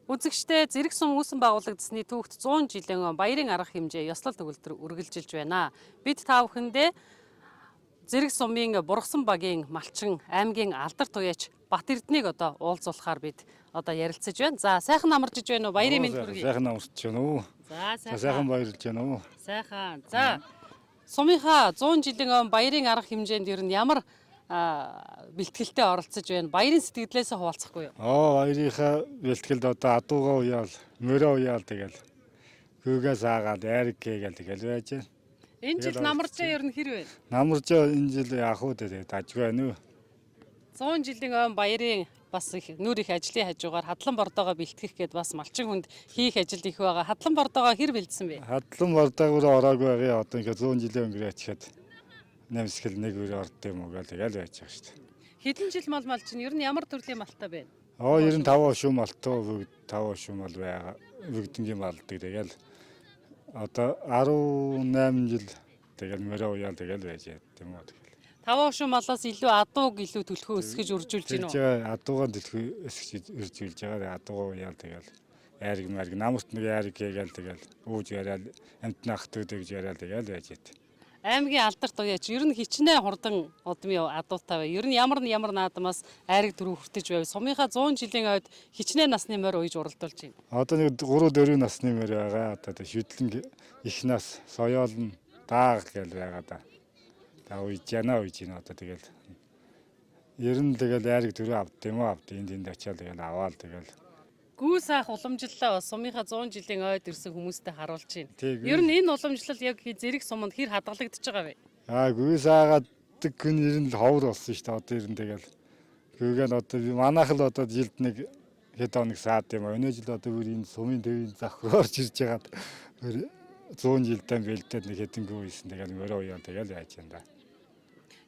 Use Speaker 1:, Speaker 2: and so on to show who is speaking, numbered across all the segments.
Speaker 1: Үзэгчдээ Зэрэг сум үүсэн байгуулагдсны түүхт 100 жилийн баярын арга хэмжээ ёслол төгөлдөр үргэлжилж байна. Бид та бүхэндээ Зэрэг сумын Бургасан багийн малчин аймгийн алдар туяач Бат Эрдэнэийг одоо уулзуулахаар бид одоо ярилцаж байна. За сайхан амарч иж байна уу? Баярын мэнд хүргэе.
Speaker 2: Сайхан амарч байна уу?
Speaker 1: За
Speaker 2: Сайхан баярлж байна уу?
Speaker 1: Сайхан. За сумынхаа 100 жилийн баярын арга хэмжээнд ер нь ямар бэлтгэлтэй оролцож байна? Баярын сэтгэлдээс хуваалцахгүй юу?
Speaker 2: Баярынхаа бэлтгэлд одоо адуугаа уяал, мөрөө уяал тэгэл. Гүгээс аагаад айрг гээгээл тэгэл байж байна.
Speaker 1: Энэ жил намарчаа ер нь хэр вэ?
Speaker 2: Намарчаа энэ жил яах вэ тэгээд ажгүй байна уу?
Speaker 1: 100 жилийн баярын бас их нүүр их ажлын хажуугаар хадлан бордоогоо бэлтгэх гээд бас малчин хүнд хийх ажил их байгаа. Хадлан бордоогоо хэр бэлдсэн бэ?
Speaker 2: Хадлан бордоогоор ороогүй байгаа. Одоо ингээ 100 жилийн өнгөрөө ачаад нэмсгэл нэг үр орд юм уу гэл тэгэл байж байгаа шүү дээ.
Speaker 1: Хэдэн жил мал чинь ер нь ямар төрлийн малтай байна?
Speaker 2: 95 шум малтаа бүгд 5 шум мал байгаа. Бүгднгийн малдаг тэгэл одоо 18 жил тэгэл мөрөө уяал тэгэл байж тийм үү тэгэл.
Speaker 1: 5 шум малаас илүү адууг илүү төлхөө өсгөж үржүүлж гинөө.
Speaker 2: Тэгээ адуугаа төлхөө өсгөж үржүүлж байгаа. Адуугаа уяал тэгэл айрг мэрг намарт нэг айрг гээгээл тэгэл ууж яриад амтны ахтууд гэж яриад тэгэл байж байт.
Speaker 1: Аймгийн алдар туяач ер нь хичнээн хурдан удмын адуутай бай. Ер нь ямар наадмаас айрг дөрөв хүртэж байв. Сумынхаа 100 жилийн ойд хичнээн насны морь ууж уралдуулж байна.
Speaker 2: Одоо нэг 3-4 насны морь байгаа. Одоо шүтлэн их нас соёолн дааг гэл байгаа да. Та ууж яана одоо тэгэл. Ер нь тэгэл айрг дөрөв авд юм уу авд энд очиад тэгэл аваал тэгэл.
Speaker 1: Гүү саах уламжлалаа бас сумынхаа 100 жилийн ойд ирсэн хүмүүстэй харуулж байна. Ер нь энэ уламжлал яг Зэрэг суманд хэр хадгалагдчихж байгаа вэ?
Speaker 2: Гүү саагадаг хүн ер нь ховор болсон шүү дээ. Одоо ер нь тэгэл. Гүүгээ одоо манайх л одоо жилд нэг хэд хоног саад юм аа. Өнөө жил одоо бүр энэ сумын төвийн завхраа орж ирж байгаад 100 жилдээ бэлдээд нэг хэдэн гүү ийсэн тэгэл мөрөө уяа тэгэл яаж юм да.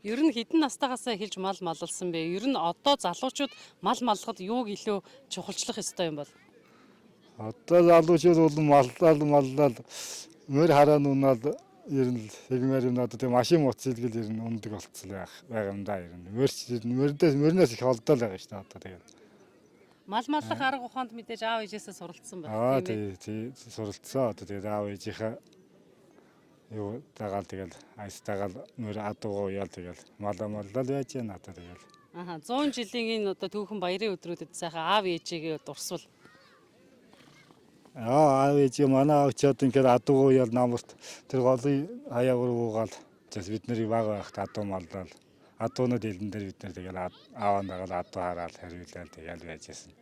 Speaker 1: Ер нь хэдэн настайгаас эхэлж мал маллсан бэ? Ер нь одоо залуучууд мал маллахад юуг илүү чухалчлах ёстой юм бол?
Speaker 2: Одоо залуучууд бол маллал мөр хараа нунаал ер нь сегмэр юм одоо тийм машин моцилгэл ер нь ундаг болцсон байгаа юм да ер нь. Мөрнөөс их холдоол байгаа шүү дээ одоо тэгээд.
Speaker 1: Мал маллах арга ухаанд мэдээж аав ээжээсээ суралцсан байна.
Speaker 2: Тийм суралцсан. Одоо тэгээд аав ээжийнхээ юу дагаал тэгэл айстагаал мөр адуугаа уяал тэгэл маллал байж байна одоо тэгэл.
Speaker 1: 100 жилийн энэ одоо түүхэн баярын өдрүүдэд сайхан аав ээжигээ дурсвал.
Speaker 2: Аав ээжээ манай аав ч одоо ингээд адуугаа уяал намарт тэр голын хаягаар уугаал бас бид нарыг баг байхад адуу маллал адуунууд элдэн дээр бид нар тэгэл ааваа дагаал адуу хараал хариулал тэгэл байжсэн.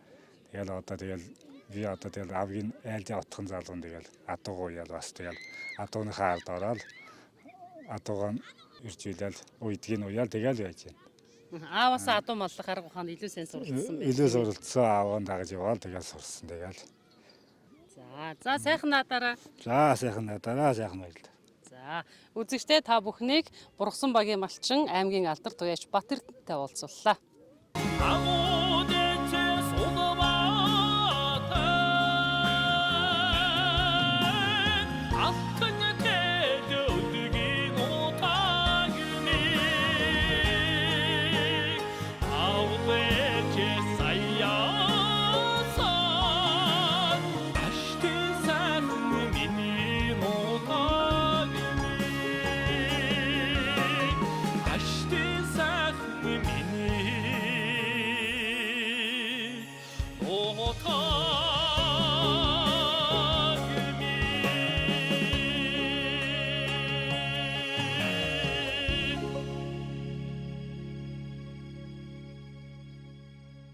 Speaker 2: Тэгэл одоо тэгэл би одоо тэгэл авгийн айлын отхон залуун тэгэл адуугаа уяал бас тэгэл адууныхаа ард ороод адуугаа иржүүлэл уйдгийн уяал тэгэл байж байна.
Speaker 1: Ааваас адуу маллах арга ухаанд илүү сайн суралцсан байх.
Speaker 2: Илүү суралцсан ааваа дагаж яваал тэгэл сурсан тэгэл.
Speaker 1: За сайхан надараа.
Speaker 2: За сайхан надараа сайхан баярлалаа.
Speaker 1: За үзэгчдээ та бүхнийг Бургасан багийн малчин аймгийн алдар туяач Бат Эрдэнэтэй уулзууллаа.